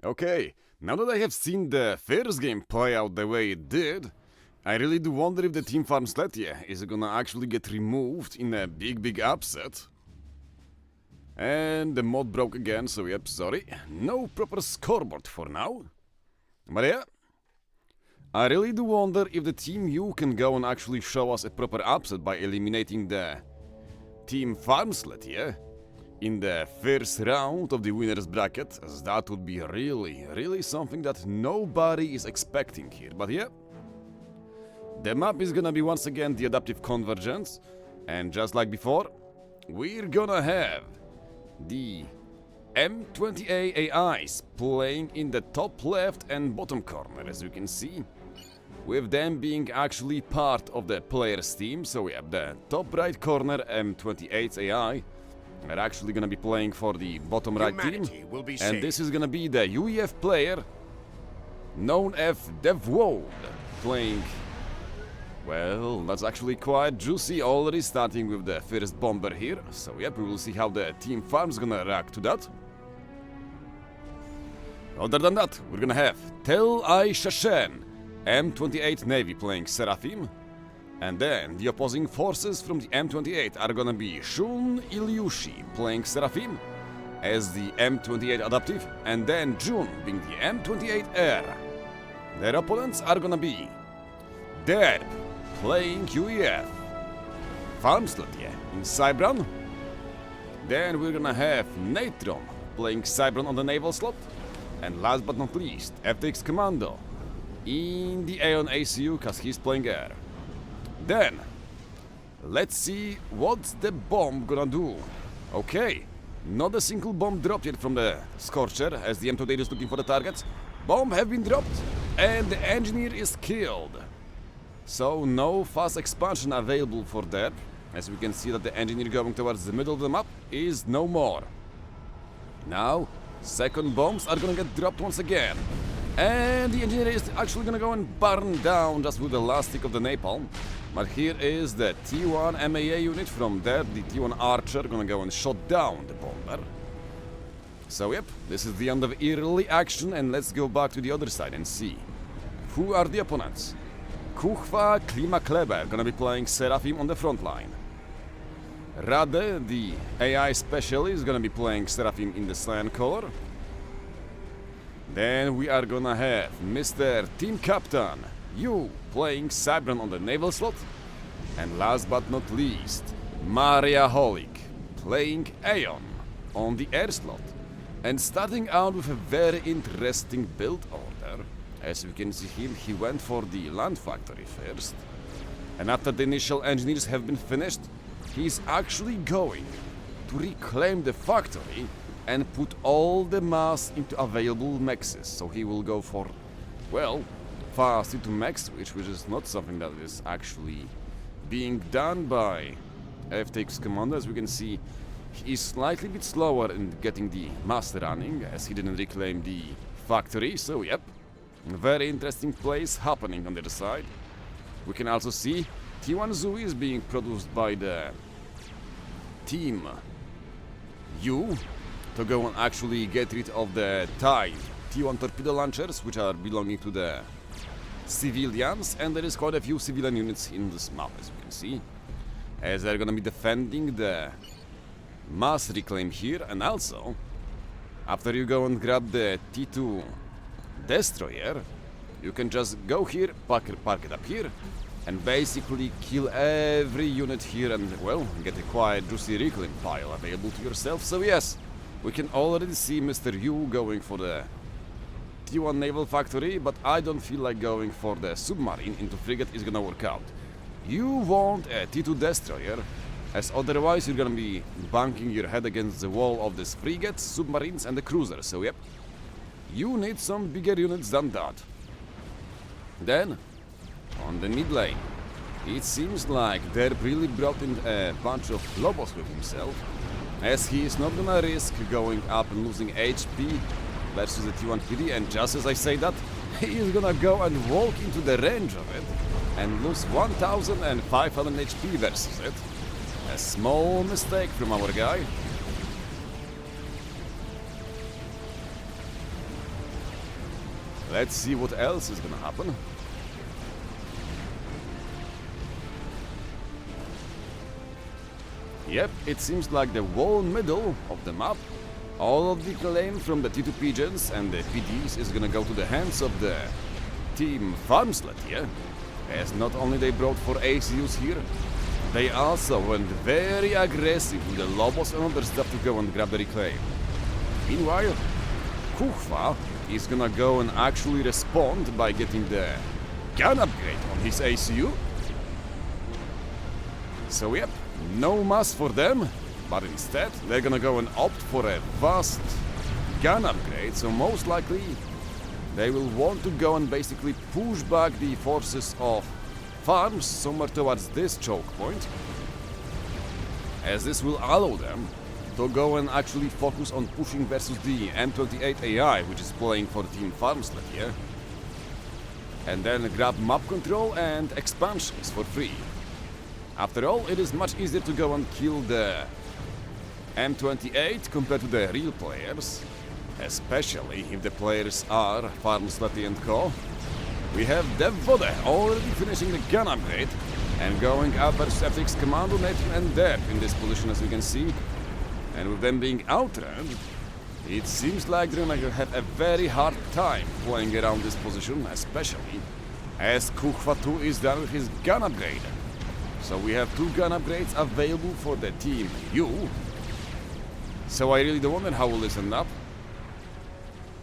Okay, now that I have seen the first game play out the way it did, I really do wonder if the team Farmsletje is gonna actually get removed in a big upset. And the mod broke again, so yep, sorry. No proper scoreboard for now. But yeah, I really do wonder if the team U can go and actually show us a proper upset by eliminating the team Farmsletje in the first round of the winners bracket, as that would be really something that nobody is expecting here. But yeah, the map is gonna be once again the adaptive Convergence, and just like before, we're gonna have the M20A AIs playing in the top left and bottom corner, as you can see, with them being actually part of the players team. So we have the top right corner M28's AI are actually gonna be playing for the bottom right team, and this is gonna be the UEF player known as DevWold playing. Well, that's actually quite juicy already, starting with the first bomber here. So yep, we will see how the team Farm's gonna react to that. Other than that, we're gonna have Tel I Shashen, M28 Navy playing Seraphim. And then the opposing forces from the M28 are gonna be Shun Ilyushi playing Seraphim as the M28 Adaptive, and then Jun being the M28 Air. Their opponents are gonna be Derb playing UEF, Farmsletje in Cybran. Then we're gonna have Natron playing Cybran on the naval slot. And last but not least, FTX Commando in the Aeon ACU, cause he's playing Air. Then, let's see what's the bomb gonna do. Okay, not a single bomb dropped yet from the Scorcher, as the M28 is looking for the targets. Bomb have been dropped, and the engineer is killed. So no fast expansion available for that, as we can see that the engineer going towards the middle of the map is no more. Now, second bombs are gonna get dropped once again. And the engineer is actually gonna go and burn down just with the last stick of the napalm. But here is the T1 MAA unit from there, the T1 Archer, gonna go and shot down the bomber. So yep, this is the end of early action, and let's go back to the other side and see who are the opponents. Kuchva Klimakleber gonna be playing Seraphim on the front line. Rade, the AI specialist, is gonna be playing Seraphim in the cyan color. Then we are gonna have Mr. Team Captain, you playing Cybran on the naval slot. And last but not least, Maria Holik playing Aeon on the air slot. And starting out with a very interesting build order. As we can see here, he went for the land factory first. And after the initial engineers have been finished, he's actually going to reclaim the factory and put all the mass into available mexes. So he will go for, well, fast into max switch, which is not something that is actually being done by FTX Commander. As we can see, he is slightly bit slower in getting the mass running, as he didn't reclaim the factory. So yep, very interesting plays happening on the other side. We can also see T1 Zui is being produced by the team U to go and actually get rid of the Tide T1 torpedo launchers, which are belonging to the civilians, and there is quite a few civilian units in this map, as you can see, as they're gonna be defending the mass reclaim here. And also, after you go and grab the T2 destroyer, you can just go here, park it up here, and basically kill every unit here, and well, get a quite juicy reclaim pile available to yourself. So yes, we can already see Mr. Yu going for the T1 naval factory, but I don't feel like going for the submarine into frigate is gonna work out. You want a T2 destroyer, as otherwise you're gonna be bunking your head against the wall of these frigates, submarines and the cruisers. So yep, you need some bigger units than that. Then, on the mid lane, it seems like Derb really brought in a bunch of Lobos with himself, as he is not gonna risk going up and losing HP versus the T1 PD, and just as I say that, he is gonna go and walk into the range of it and lose 1500 HP versus it. A small mistake from our guy. Let's see what else is gonna happen. Yep, it seems like the whole middle of the map, all of the claim from the T2 pigeons and the PDs is gonna go to the hands of the team Farmsletje, as not only they brought 4 ACUs here, they also went very aggressive with the Lobos and other stuff to go and grab the reclaim. Meanwhile, Kuchva is gonna go and actually respond by getting the gun upgrade on his ACU. So yep, no mass for them, but instead they're gonna go and opt for a vast gun upgrade, so most likely they will want to go and basically push back the forces of Farms somewhere towards this choke point, as this will allow them to go and actually focus on pushing versus the M28 AI, which is playing for Team Farmsletje, and then grab map control and expansions for free. After all, it is much easier to go and kill the M28 compared to the real players, especially if the players are Farmsletje and co. We have Devode already finishing the gun upgrade and going up versus FX Commando, Nathan and Deb in this position, as you can see. And with them being outrun, it seems like they're gonna have a very hard time playing around this position, especially as Kuchva 2 is done with his gun upgrade. So we have 2 gun upgrades available for the team U. So I really don't wonder how will this end up.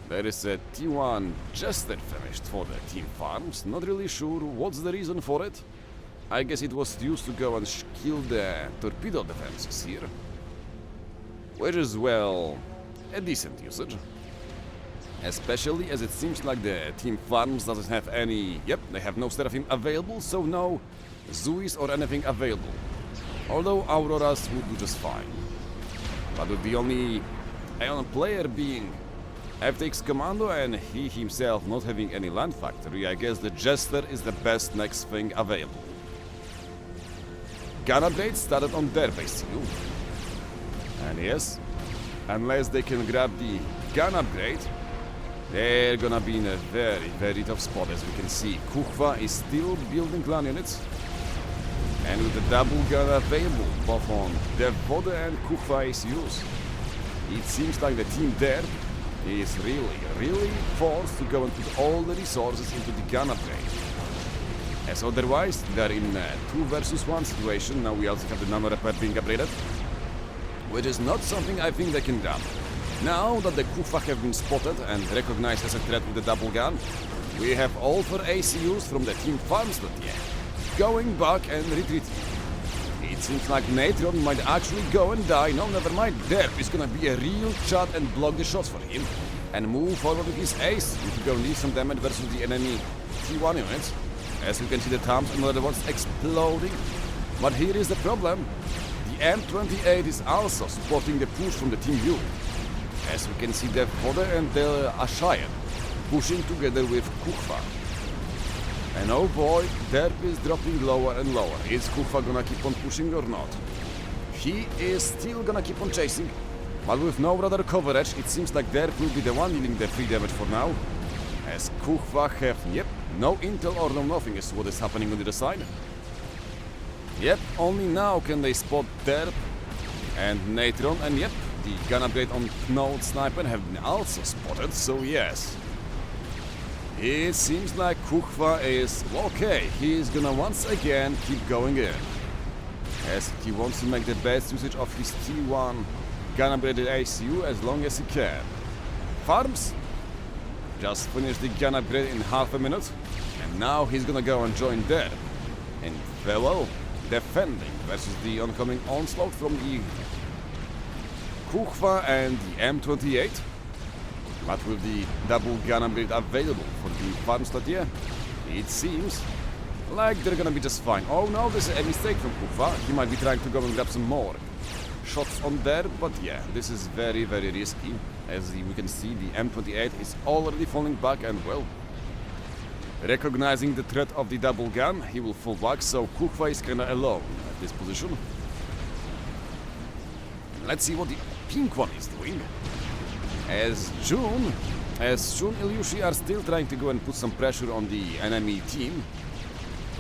There is a T1 Jester finished for the Team Farms, not really sure what's the reason for it. I guess it was used to go and kill the torpedo defenses here, which is, well, a decent usage. Especially as it seems like the Team Farms doesn't have any... Yep, they have no Seraphim available, so no Zuis or anything available. Although Auroras would do just fine. But with the only Ion player being FTX Commando and he himself not having any land factory, I guess the Jester is the best next thing available. Gun upgrade started on their base too. And yes, unless they can grab the gun upgrade, they're gonna be in a very, very tough spot. As we can see, Kuchva is still building clan units. And with the double gun available, both on Devode and Kuchva ACUs, it seems like the team there is really forced to go and put all the resources into the gun upgrade. As otherwise, they're in a 2 versus 1 situation. Now we also have the nano repair being upgraded, which is not something I think they can grab. Now that the Kuchva have been spotted and recognized as a threat with the double gun, we have all 4 ACUs from the Team Farmsletje going back and retreating. It seems like Natron might actually go and die. No, never mind. Derp is gonna be a real shot and block the shots for him and move forward with his ace to go and leave some damage versus the enemy T1 units. As you can see, the Tams and other ones exploding. But here is the problem. The M28 is also supporting the push from the Team U. As we can see, the Fodder and the Ashayan pushing together with Kuchva. And oh boy, Derp is dropping lower and lower. Is Kuchva gonna keep on pushing or not? He is still gonna keep on chasing, but with no radar coverage, it seems like Derp will be the one dealing the free damage for now. As Kuchva have, yep, no intel or no nothing is what is happening on the other side. Yep, only now can they spot Derp and Natron, and yep, the gun upgrade on Node Sniper have been also spotted, so yes. It seems like Kuchva is okay. He is gonna once again keep going in, as he wants to make the best usage of his T1 gun upgraded ACU as long as he can. Farms just finished the gun upgrade in half a minute, and now he's gonna go and join there. And well, defending versus the oncoming onslaught from the Kuchva and the M28. But with the double gun upgrade available for the Farmsletje, it seems like they're gonna be just fine. Oh no, this is a mistake from Kuchva. He might be trying to go and grab some more shots on there, but yeah, this is very, very risky. As we can see, the M28 is already falling back, and well, recognizing the threat of the double gun, he will fall back, so Kuchva is kinda alone at this position. Let's see what the pink one is doing. As June as Shun Ilyushi are still trying to go and put some pressure on the enemy team,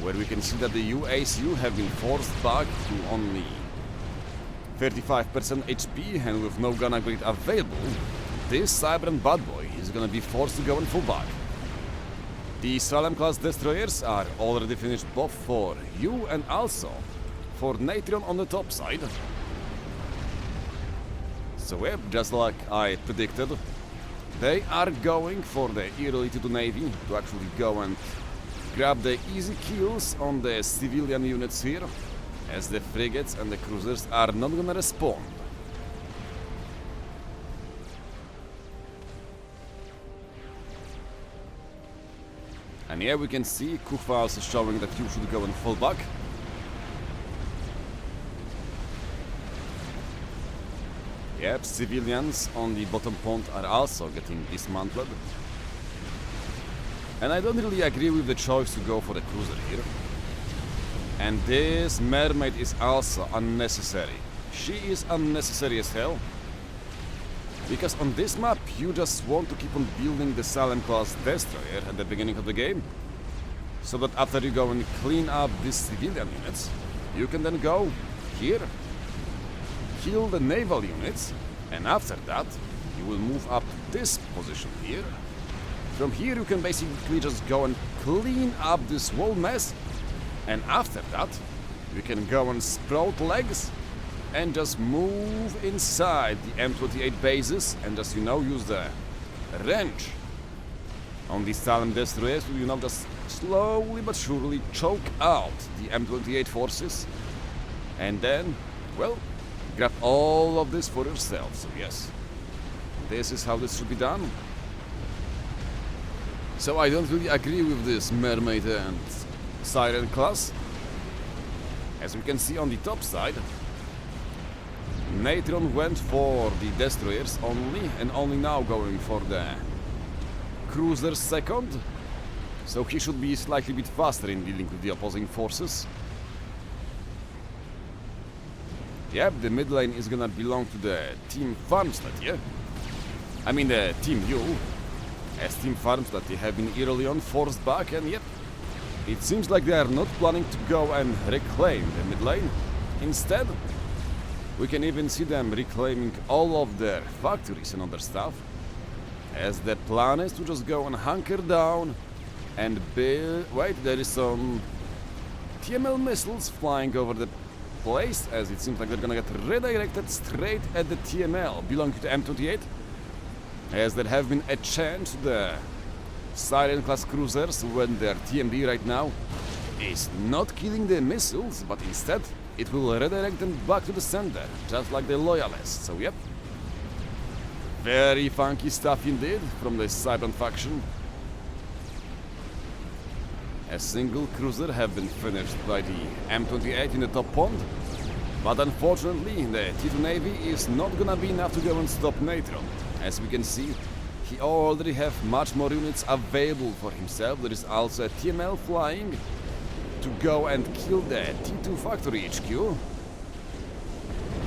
where we can see that the UASU have been forced back to only 35% HP, and with no gun upgrade available, this Cybran bad boy is gonna be forced to go and full back. The Salem class destroyers are already finished both for you and also for Natron on the top side. So yep, just like I predicted, they are going for the early to the Navy to actually go and grab the easy kills on the civilian units here, as the frigates and the cruisers are not gonna respond. And here we can see Kuchva also showing that you should go and fall back. Yep, civilians on the bottom pond are also getting dismantled. And I don't really agree with the choice to go for the cruiser here. And this mermaid is also unnecessary. She is unnecessary as hell. Because on this map you just want to keep on building the Salem class destroyer at the beginning of the game, so that after you go and clean up these civilian units, you can then go here, kill the naval units, and after that you will move up to this position here. From here you can basically just go and clean up this whole mess, and after that you can go and sprout legs and just move inside the M28 bases and just, you know, use the wrench on the Salem destroyers to, you know, just slowly but surely choke out the M28 forces, and then, well, grab all of this for yourself. So yes, this is how this should be done. So I don't really agree with this Mermaid and Siren class. As we can see on the top side, Natron went for the destroyers only, and only now going for the cruisers second. So he should be slightly bit faster in dealing with the opposing forces. Yep, the mid lane is gonna belong to the team Farmsletje. I mean the team Yule, as team Farmsletje have been early on forced back, and yep, it seems like they are not planning to go and reclaim the mid lane. Instead, we can even see them reclaiming all of their factories and other stuff, as their plan is to just go and hunker down and build... Wait, there is some TML missiles flying over the place, as it seems like they're gonna get redirected straight at the TML belonging to the M28, as there have been a change to the Siren class cruisers when their TMD right now is not killing the missiles, but instead it will redirect them back to the center, just like the Loyalists. So yep, very funky stuff indeed from the Cybran faction. A single cruiser have been finished by the M28 in the top pond, but unfortunately the T2 Navy is not gonna be enough to go and stop Natron. As we can see, he already have much more units available for himself. There is also a TML flying to go and kill the T2 factory HQ.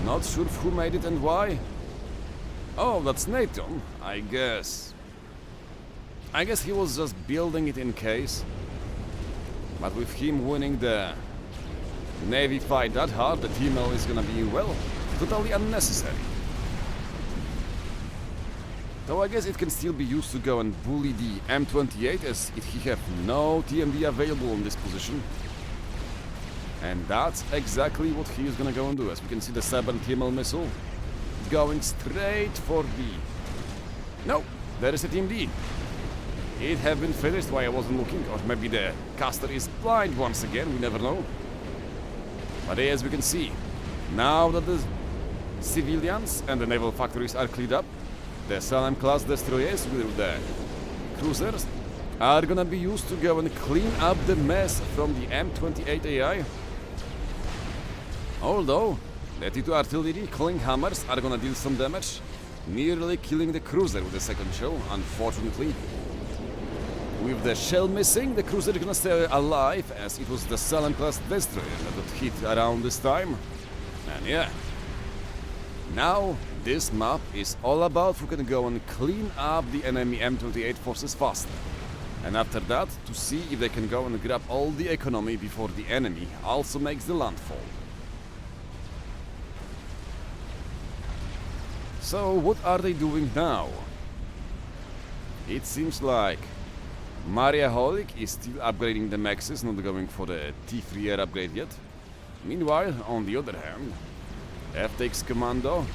Not sure who made it and why. Oh, that's Nathan, I guess. I guess he was just building it in case. But with him winning the Navy fight that hard, the TML is gonna be, well, totally unnecessary. Though I guess it can still be used to go and bully the M28, as he have no TMD available in this position. And that's exactly what he is gonna go and do. As we can see the 7 TML missile going straight for the... No, there is a TMD. It have been finished while I wasn't looking, or maybe the caster is blind once again, we never know. But as we can see, now that the civilians and the naval factories are cleared up, the Salem class destroyers with the cruisers are gonna be used to go and clean up the mess from the M28 AI. Although the T2 artillery killing hammers are gonna deal some damage, nearly killing the cruiser with the second shell, unfortunately. With the shell missing, the cruiser is gonna stay alive, as it was the Salem class destroyer that got hit around this time. And yeah, now this map is all about who can go and clean up the enemy M28 forces faster. And after that, to see if they can go and grab all the economy before the enemy also makes the landfall. So what are they doing now? It seems like Maria Holik is still upgrading the maxes, not going for the T3 air upgrade yet. Meanwhile, on the other hand, FTX Commando,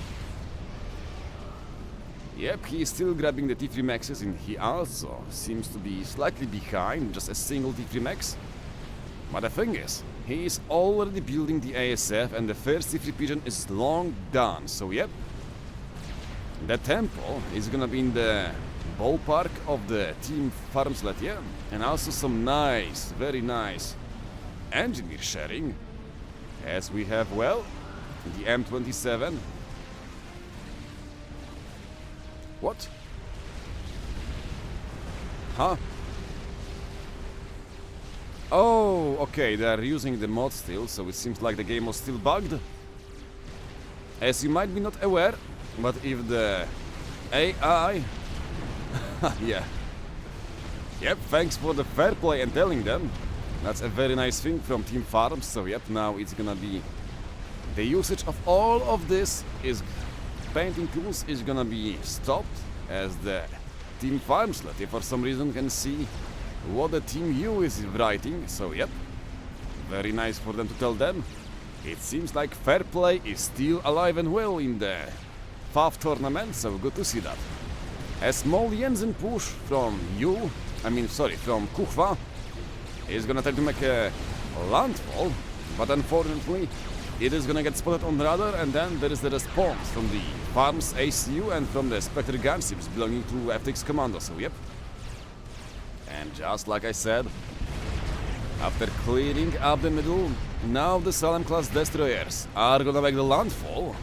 yep, he is still grabbing the T3 maxes, and he also seems to be slightly behind, just a single T3 max. But the thing is, he is already building the ASF and the first T3 pigeon is long done, so yep. The tempo is gonna be in the ballpark of the team Farmsletje, and also some nice, very nice engineer sharing, as we have, well, the M27. What? Huh? Oh, okay, they are using the mod still, so it seems like the game was still bugged. As you might be not aware, but if the AI... yeah. Yep, thanks for the fair play and telling them. That's a very nice thing from Team Farms, so yep, now it's gonna be... The usage of all of this is... Painting tools is gonna be stopped, as the Team Farmsletje for some reason can see what the Team U is writing, so yep. Very nice for them to tell them. It seems like fair play is still alive and well in the FAF tournament, so good to see that. A small Jensen push from from Kuchva is gonna try to make a landfall, but unfortunately it is gonna get spotted on radar, and then there is the response from the Farms ACU and from the Spectre gunships belonging to FTX Commando, so yep. And just like I said, after clearing up the middle, now the Salem class destroyers are gonna make the landfall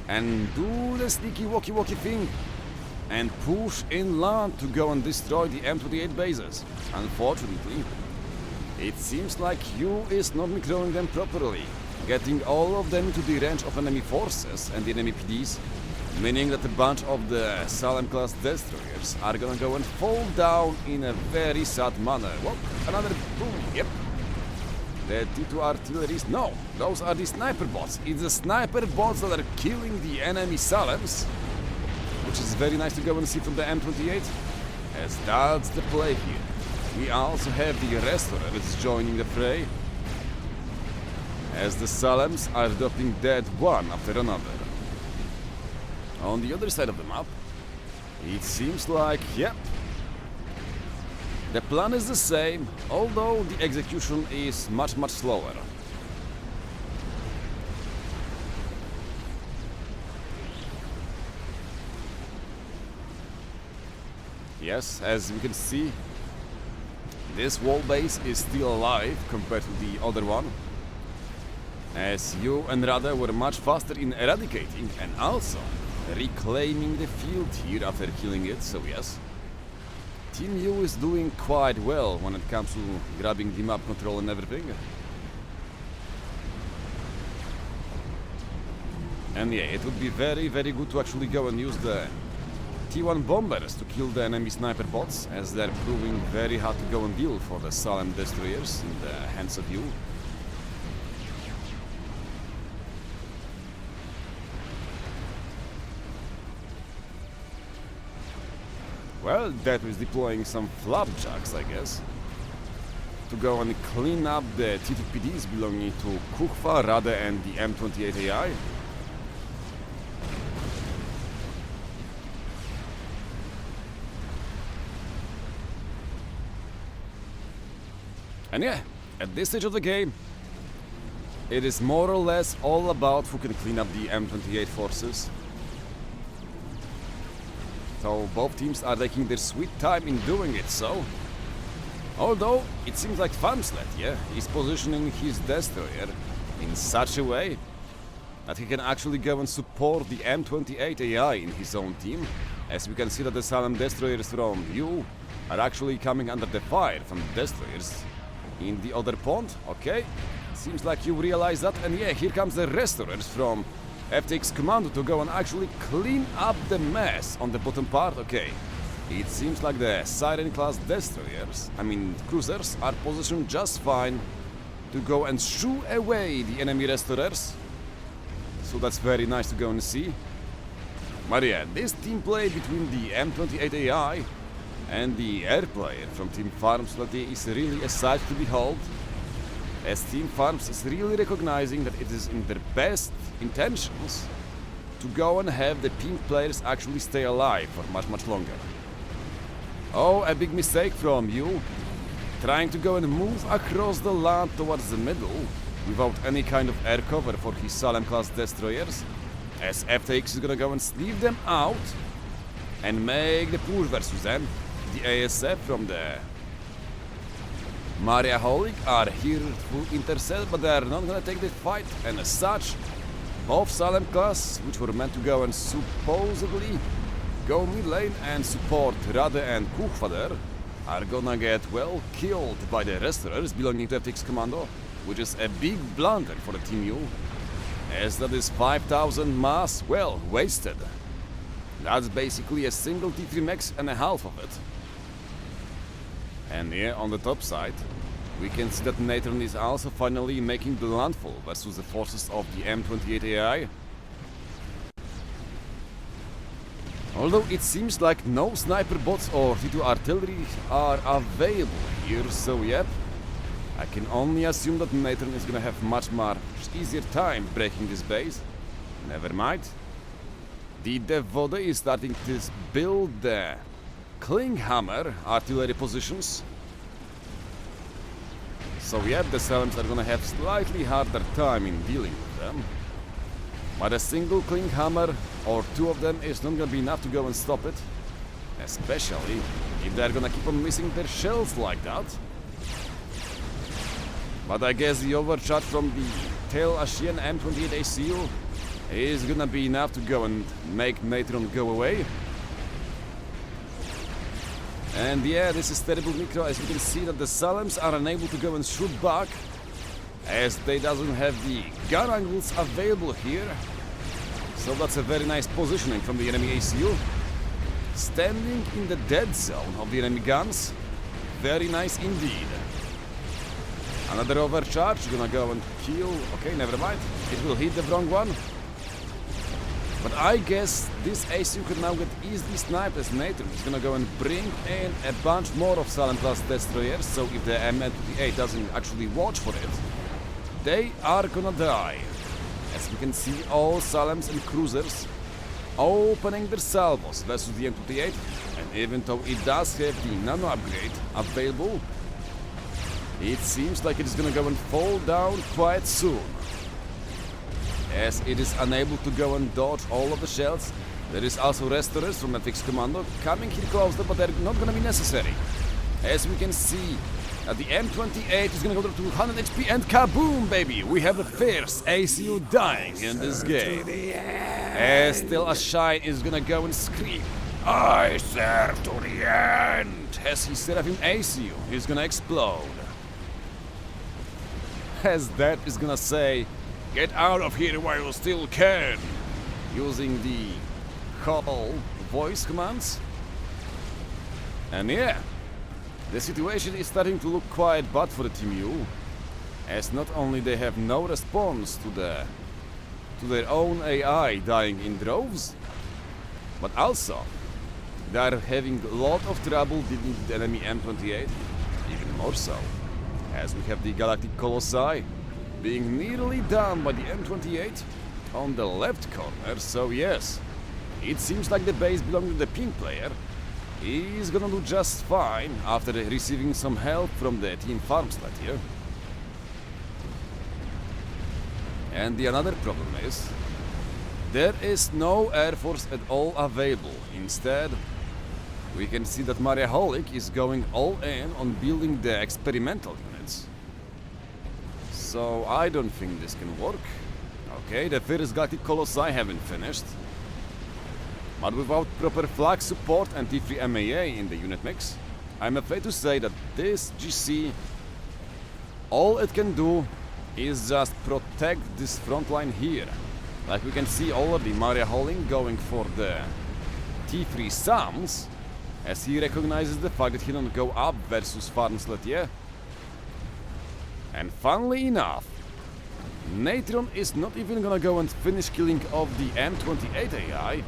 and do the sneaky walkie-walkie thing and push inland to go and destroy the M28 bases. Unfortunately, it seems like U is not microing them properly, getting all of them to the range of enemy forces and the enemy PDs, meaning that a bunch of the Salem class destroyers are gonna go and fall down in a very sad manner. Whoa, another boom, yep. The T2 artilleries, no, those are the sniper bots. It's the sniper bots that are killing the enemy Salems, which is very nice to go and see from the M28, as that's the play here. We also have the Restorers joining the fray, as the Salems are dropping dead one after another. On the other side of the map, it seems like, yep, the plan is the same, although the execution is much slower. Yes, as we can see, this wall base is still alive compared to the other one, as you and Rada were much faster in eradicating and also reclaiming the field here after killing it, so yes. Team U is doing quite well when it comes to grabbing the map control and everything. And yeah, it would be very good to actually go and use the T1 bombers to kill the enemy sniper bots, as they're proving very hard to go and deal for the Salem destroyers in the hands of U. Well, that was deploying some flapjacks, I guess, to go and clean up the T2PDs belonging to Kuchva, Rada and the M28 AI. And yeah, at this stage of the game, it is more or less all about who can clean up the M28 forces. So both teams are taking their sweet time in doing it so. Although it seems like Farmsletje is positioning his destroyer in such a way that he can actually go and support the M28 AI in his own team, as we can see that the Salem destroyers from U are actually coming under the fire from the destroyers in the other pond. Okay, seems like you realize that, and yeah, here comes the restorers from FTX Commando to go and actually clean up the mess on the bottom part. Okay, it seems like the Siren class destroyers, cruisers, are positioned just fine to go and shoo away the enemy restorers. So that's very nice to go and see. But yeah, this team play between the M28 AI and the air player from Team Farmsletje is really a sight to behold, as Team Farms is really recognizing that it is in their best intentions to go and have the pink players actually stay alive for much longer. Oh, a big mistake from you, trying to go and move across the land towards the middle without any kind of air cover for his Salem class destroyers, as FTX is gonna go and sleeve them out and make the push versus them. The ASF from the Maria Holic are here to intercept, but they are not gonna take the fight, and as such, both Salem class, which were meant to go and supposedly go mid lane and support Rade and Kuchvader, are gonna get well killed by the restorers belonging to FTX Commando, which is a big blunder for the Team U, as that is 5,000 mass well wasted. That's basically a single T3 max and a half of it. And yeah, on the top side, we can see that Nathan is also finally making the landfall versus the forces of the M28 AI. Although it seems like no sniper bots or T2 artillery are available here, so yep, I can only assume that Nathan is gonna have much easier time breaking this base. Never mind. The Devode is starting to build the Klinghammer artillery positions. So yep, the Salems are gonna have slightly harder time in dealing with them. But a single Klinghammer or two of them is not gonna be enough to go and stop it. Especially if they're gonna keep on missing their shells like that. But I guess the overcharge from the Tail Ashian M28 ACU is gonna be enough to go and make Natron go away. And yeah, this is terrible micro, as you can see that the Salems are unable to go and shoot back, as they doesn't have the gun angles available here. So that's a very nice positioning from the enemy ACU. Standing in the dead zone of the enemy guns. Very nice indeed. Another overcharge, gonna go and kill. Okay, never mind. It will hit the wrong one. But I guess this ACU could now get easily sniped, as Nathan is gonna go and bring in a bunch more of Salem class destroyers, so if the M28 doesn't actually watch for it, they are gonna die. As we can see, all Salems and cruisers opening their salvos versus the M28, and even though it does have the nano upgrade available, it seems like it is gonna go and fall down quite soon, as it is unable to go and dodge all of the shells. There is also restorers from FX Commando coming here closer, but they're not gonna be necessary. As we can see, that the M28 is gonna go to 200 HP, and kaboom, baby! We have the first ACU dying in this game. As still a Shine is gonna go and scream, "I serve to the end!" As his Seraphim ACU is gonna explode. As that is gonna say, "Get out of here while you still can," using the whole voice commands. And yeah, the situation is starting to look quite bad for the Team U, as not only they have no response to their own AI dying in droves, but also they are having a lot of trouble dealing with the enemy M28, even more so, as we have the Galactic Colossi being nearly done by the M28 on the left corner. So yes, it seems like the base belonging to the pink player is gonna do just fine after receiving some help from the Team Farmsletje. And the another problem is, there is no Air Force at all available. Instead, we can see that Maria Holic is going all in on building the experimental units. So I don't think this can work. Okay, the first Galactic Colossi haven't finished. But without proper flag support and T3 MAA in the unit mix, I'm afraid to say that this GC, all it can do is just protect this front line here. Like we can see already Maria Holling going for the T3 Psalms, as he recognizes the fact that he don't go up versus Farmsletje. And funnily enough, Natron is not even gonna go and finish killing off the M28 AI,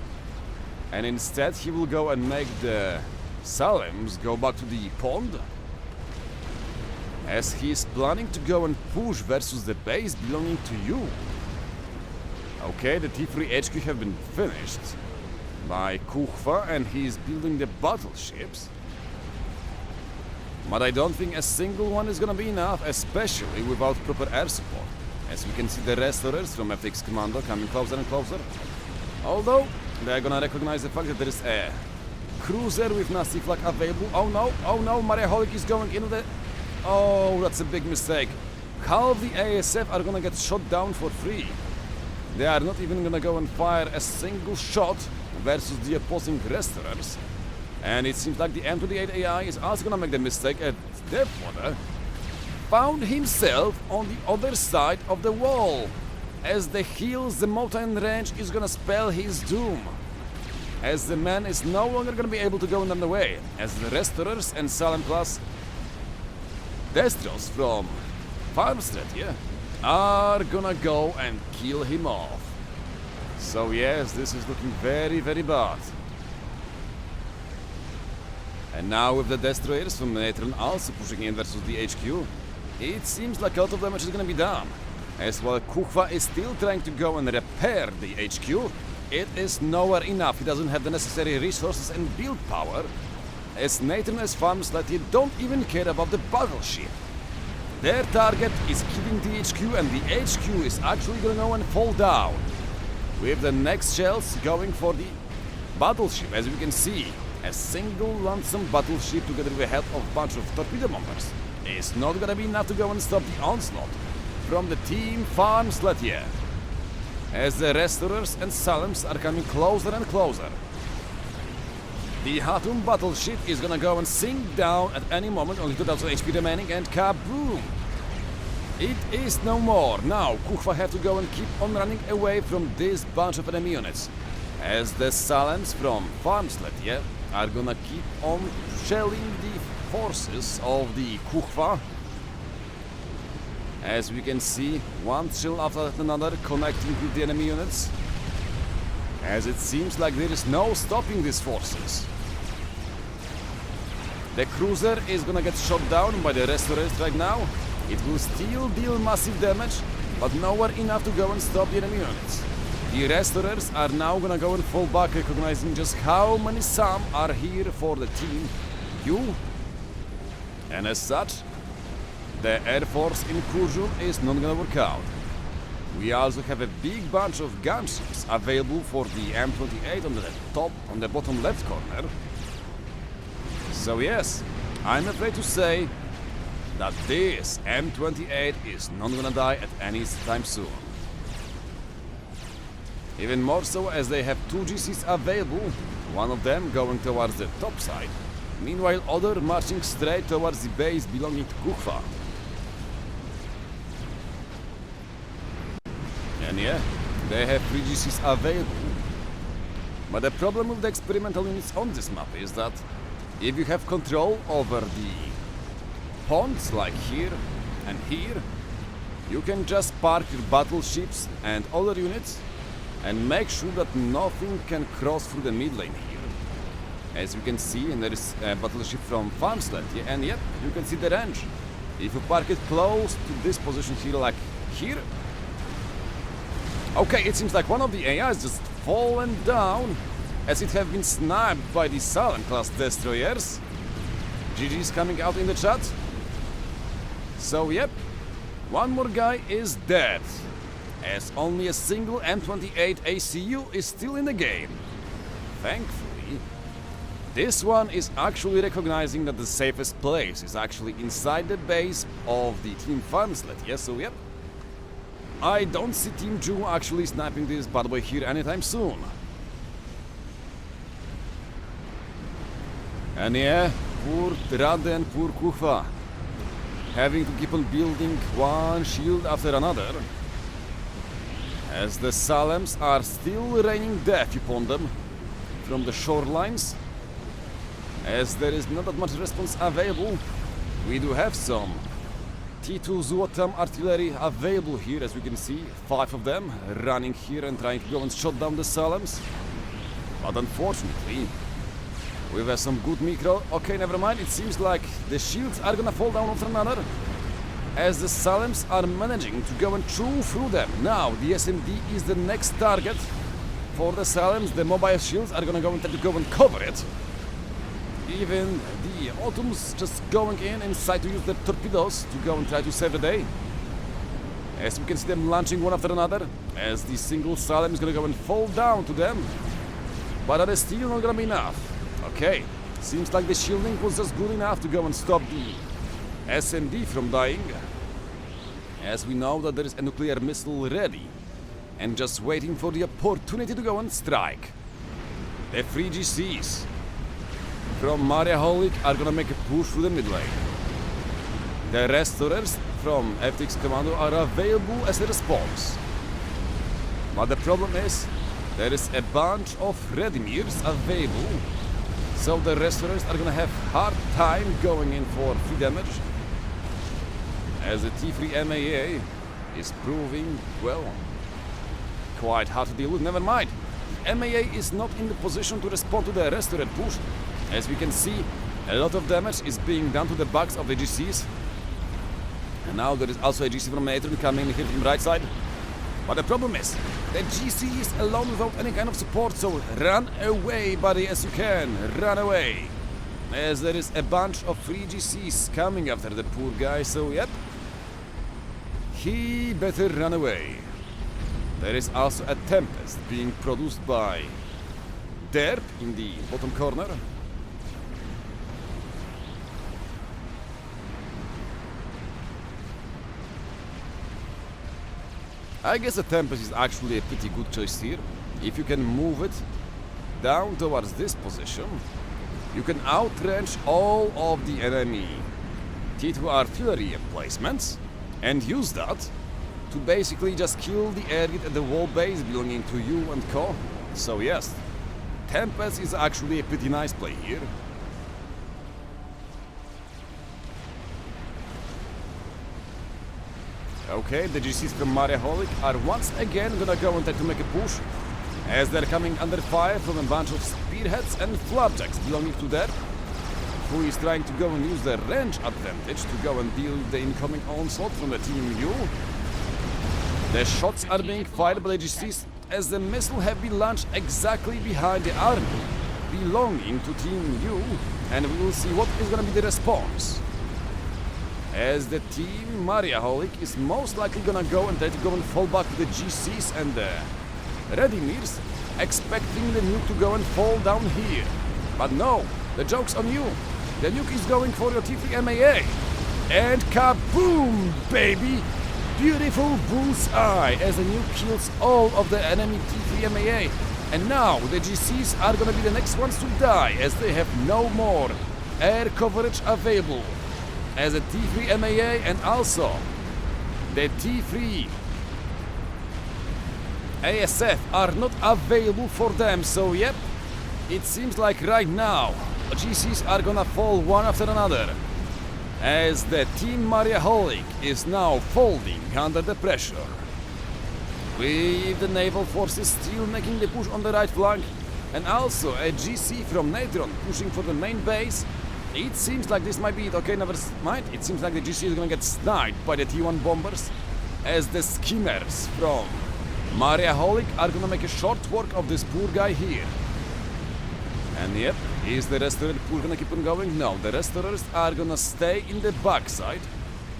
and instead he will go and make the Salems go back to the pond, as he is planning to go and push versus the base belonging to you. Okay, the T3 HQ have been finished by Kuchva, and he is building the battleships. But I don't think a single one is gonna be enough, especially without proper air support. As we can see the restorers from FX Commando coming closer and closer. Although, they're gonna recognize the fact that there is a cruiser with nasty flag available. Oh no, Maria Holling is going into the... Oh, that's a big mistake. Half the ASF are gonna get shot down for free. They are not even gonna go and fire a single shot versus the opposing restorers. And it seems like the M28 AI is also gonna make the mistake, and therefore found himself on the other side of the wall. As the hills, the mountain range is gonna spell his doom. As the man is no longer gonna be able to go on the way. As the restorers and Salem plus Destros from Farmsletje are gonna go and kill him off. So yes, this is looking very, very bad. And now with the destroyers from Natron also pushing in versus the HQ, it seems like a lot of damage is gonna be done. As while Kuchva is still trying to go and repair the HQ, it is nowhere enough. He doesn't have the necessary resources and build power, as Natron as Farmsletje don't even care about the battleship. Their target is killing the HQ, and the HQ is actually gonna go and fall down, with the next shells going for the battleship. As we can see, a single lonesome battleship together with the help of a bunch of torpedo bombers is not gonna be enough to go and stop the onslaught from the team Farmsletje, as the restorers and Salems are coming closer and closer. The Hatum battleship is gonna go and sink down at any moment, only 2000 HP remaining, and kaboom! It is no more. Now Kuchva have to go and keep on running away from this bunch of enemy units, as the Salems from Farmsletje are gonna keep on shelling the forces of the Kuchva. As we can see, one shell after another connecting with the enemy units, as it seems like there is no stopping these forces. The cruiser is gonna get shot down by the restorers right now. It will still deal massive damage, but nowhere enough to go and stop the enemy units. The restorers are now gonna go and fall back, recognizing just how many Sam are here for the team U. And as such, the Air Force incursion is not gonna work out. We also have a big bunch of gunships available for the M28 on the top, on the bottom left corner. So yes, I'm afraid to say that this M28 is not gonna die at any time soon. Even more so as they have two GCs available, one of them going towards the top side, meanwhile other marching straight towards the base belonging to Kuchva. And yeah, they have 3 GCs available. But the problem with the experimental units on this map is that if you have control over the ponds like here and here, you can just park your battleships and other units and make sure that nothing can cross through the mid lane here. As you can see, and there is a battleship from Farmsletje, and yep, you can see the range. If you park it close to this position here, like here. Okay, it seems like one of the AIs just fallen down, as it have been sniped by the Salem class destroyers. GG's coming out in the chat. So yep, one more guy is dead, as only a single M28 ACU is still in the game. Thankfully, this one is actually recognizing that the safest place is actually inside the base of the team Farmsletje, so yep. I don't see Team Ju actually sniping this bad boy here anytime soon. And yeah, poor Rade and poor Kuchva, having to keep on building one shield after another. as the Salems are still raining death upon them from the shorelines. As there is not that much response available, we do have some T2 Złotam artillery available here, as we can see, 5 of them running here and trying to go and shut down the Salems. But unfortunately, we have some good micro. Okay, never mind, it seems like the shields are gonna fall down after another, as the Salems are managing to go and chew through them. Now, the SMD is the next target for the Salems. The mobile shields are gonna go and try to go and cover it. Even the Autumns just going in inside to use the torpedoes to go and try to save the day. As we can see them launching one after another, as the single Salem is gonna go and fall down to them. But that is still not gonna be enough. Okay, seems like the shielding was just good enough to go and stop the SMD from dying. As we know that there is a nuclear missile ready and just waiting for the opportunity to go and strike. The 3 GCs from Mariaholik are gonna make a push through the mid lane. The restorers from FTX Commando are available as a response. But the problem is, there is a bunch of Redimirs available, so the restorers are gonna have hard time going in for free damage, as the T3 MAA is proving, well, quite hard to deal with. Never mind, MAA is not in the position to respond to the restored push. As we can see, a lot of damage is being done to the backs of the GCs. And now there is also a GC from Natron coming here from the right side. But the problem is, the GC is alone without any kind of support, so run away, buddy, as you can. Run away. As there is a bunch of free GCs coming after the poor guy, so yep. He better run away. There is also a Tempest being produced by Derp in the bottom corner. I guess the Tempest is actually a pretty good choice here. If you can move it down towards this position, you can outrange all of the enemy T2 artillery emplacements and use that to basically just kill the area at the wall base belonging to you and Co. So yes, Tempest is actually a pretty nice play here. Okay, the GCs from Mariaholik are once again gonna go and try to make a push, as they're coming under fire from a bunch of spearheads and flapjacks belonging to Derp, who is trying to go and use the range advantage to go and deal with the incoming onslaught from the Team U. The shots are being fired by the GCs, as the missiles have been launched exactly behind the army belonging to Team U, and we will see what is gonna be the response. As the Team Mariaholik is most likely gonna go and try to go and fall back to the GCs and the Redimirs, expecting the nuke to go and fall down here. But no, the joke's on you. The nuke is going for your T3 MAA. And kaboom, baby! Beautiful bullseye, as the nuke kills all of the enemy T3 MAA. And now the GCs are gonna be the next ones to die, as they have no more air coverage available. As a T3 MAA and also the T3 ASF are not available for them, so yep, it seems like right now GCs are gonna fall one after another, as the Team Mariaholik is now folding under the pressure, with the naval forces still making the push on the right flank, and also a GC from Natron pushing for the main base. It seems like this might be it. Okay, never mind. It seems like the GC is gonna get sniped by the T1 bombers, as the skimmers from Mariaholik are gonna make a short work of this poor guy here. And yep, is the restored pool gonna keep on going? No, the restorers are gonna stay in the backside,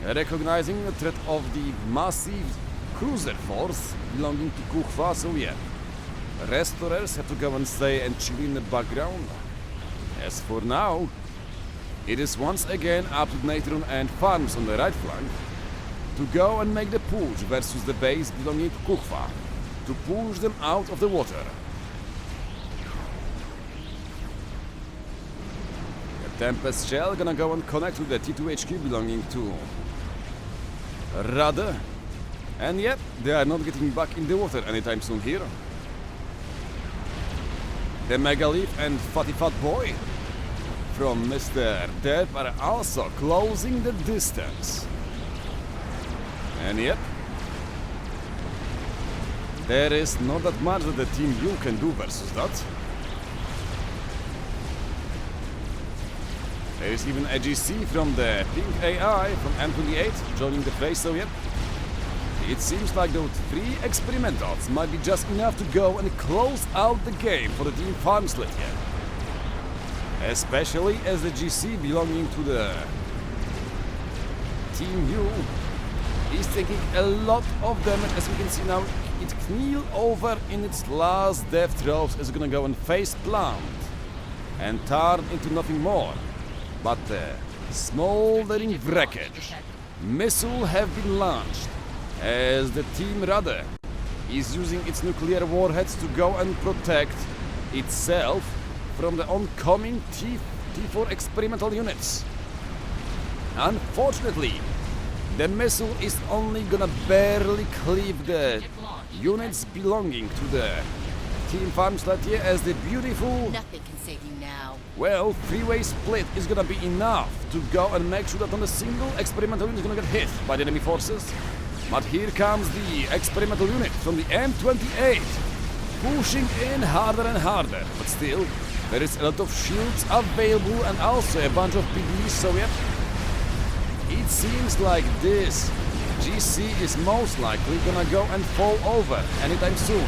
recognizing the threat of the massive cruiser force belonging to Kuchva, so yeah. Restorers have to go and stay and chill in the background. As for now, it is once again up to Natron and Farms on the right flank to go and make the push versus the base belonging to Kuchva, to push them out of the water. The Tempest shell gonna go and connect with the T2 HQ belonging to Rade, And yet, they are not getting back in the water anytime soon here. The Megalith and Fatty Fat Boy from Mr. Depp are also closing the distance. And yep, there is not that much that the Team U can do versus that. There is even a GC from the Pink AI from M28 joining the fray, so yep. It seems like those 3 experimentals might be just enough to go and close out the game for the Team Farmsletje. Especially as the GC belonging to the Team U is taking a lot of damage. As we can see now, it kneel over in its last death throes. It's gonna go and face plant and turn into nothing more but smoldering wreckage. Missiles have been launched as the Team Rade is using its nuclear warheads to go and protect itself from the oncoming T4 experimental units. Unfortunately, the missile is only gonna barely cleave the units belonging to the Team Farmsletje as the beautiful... Nothing can save you now. Well, 3-way split is gonna be enough to go and make sure that not a single experimental unit is gonna get hit by the enemy forces. But here comes the experimental unit from the M28, pushing in harder and harder. But still, there is a lot of shields available and also a bunch of PDs, so yep. It seems like this GC is most likely gonna go and fall over anytime soon.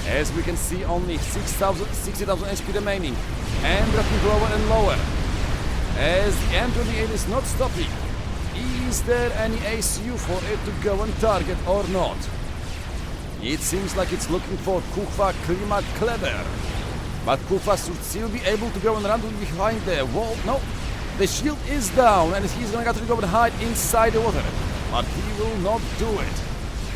As we can see, only 60,000 HP remaining and dropping lower and lower. As the M28 is not stopping. Is there any ACU for it to go and target or not? It seems like it's looking for Kuchva Klima Kleber. But Kuchva should still be able to go and run behind the wall. No, the shield is down and he's gonna have to go and hide inside the water. But he will not do it.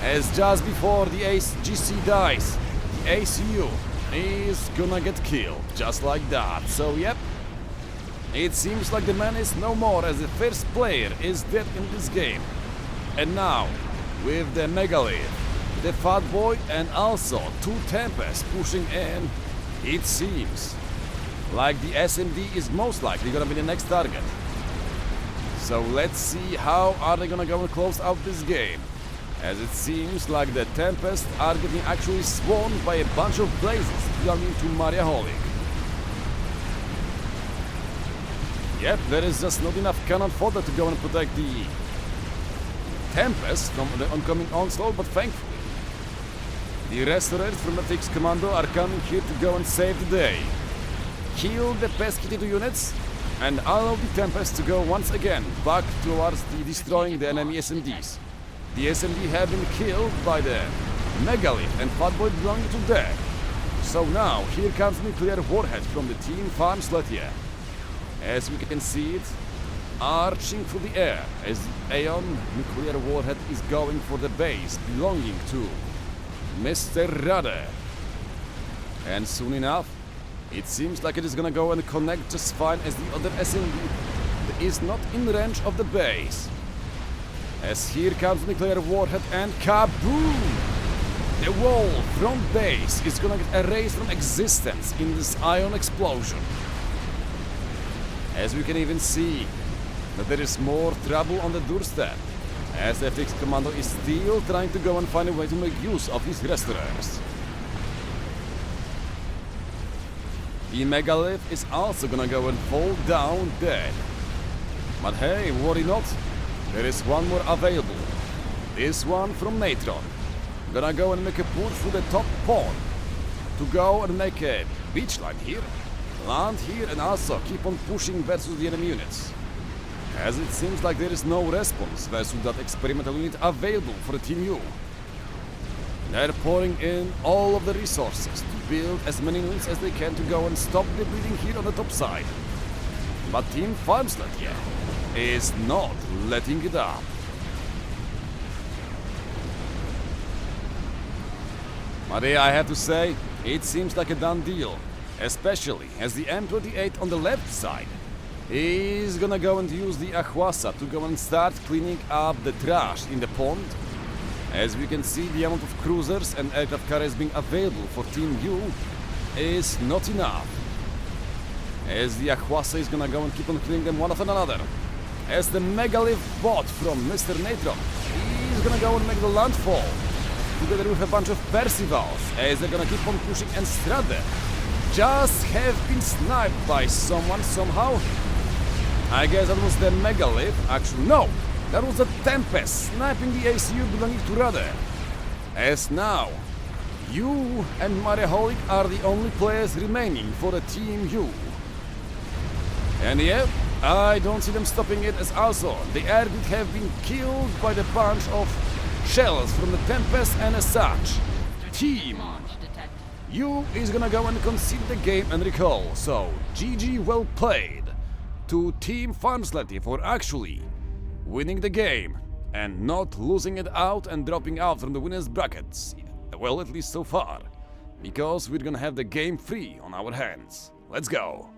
As just before the GC dies, the ACU is gonna get killed. Just like that. So yep. It seems like the man is no more as the first player is dead in this game. And now, with the Megalith, the Fat Boy and also 2 Tempests pushing in, it seems like the SMD is most likely gonna be the next target. So let's see how are they gonna go and close out this game. As it seems like the Tempests are getting actually swarmed by a bunch of blazes belonging to Maria Holik. Yep, there is just not enough cannon fodder to go and protect the Tempest from the oncoming onslaught, but thankfully the restorers from the Fixed Commando are coming here to go and save the day. Kill the pesky T2 units and allow the Tempest to go once again back towards the destroying the enemy SMDs. The SMD have been killed by the Megalith and Fatboy belonging to them. So now here comes nuclear warhead from the Team Farmsletje. As we can see it, arching through the air as the Aeon nuclear warhead is going for the base belonging to Mr. Rade. And soon enough, it seems like it is gonna go and connect just fine as the other SMD that is not in range of the base. As here comes the nuclear warhead and kaboom! The wall from base is gonna get erased from existence in this ion explosion. As we can even see that there is more trouble on the doorstep, as the Fixed Commando is still trying to go and find a way to make use of his restorers. The Megalith is also gonna go and fall down dead. But hey, worry not, there is one more available. This one from Natron. Gonna go and make a push through the top pond to go and make a beach line here. Land here and also keep on pushing versus the enemy units. As it seems like there is no response versus that experimental unit available for the Team U. They're pouring in all of the resources to build as many units as they can to go and stop the bleeding here on the top side. But Team Farmsletje is not letting it up. But yeah, I have to say, it seems like a done deal. Especially as the M28 on the left side is gonna go and use the Ahuasa to go and start cleaning up the trash in the pond. As we can see, the amount of cruisers and aircraft carriers being available for Team U is not enough. As the Ahwasa is gonna go and keep on killing them one after another. As the Megalith bot from Mr. Natron, he's gonna go and make the landfall. Together with a bunch of Percivals, as they're gonna keep on pushing, and Strade just have been sniped by someone somehow. I guess that was the Megalith. Actually, no! That was the Tempest sniping the ACU belonging to Rade. As now, you and Mariaholic are the only players remaining for the Team U. And yeah, I don't see them stopping it, as also the air grid have been killed by the bunch of shells from the Tempest, and as such, Team U is gonna go and concede the game and recall. So, GG well played to Team Farmsletje for actually winning the game and not losing it out and dropping out from the winners brackets. Well, at least so far, because we're gonna have the game free on our hands. Let's go!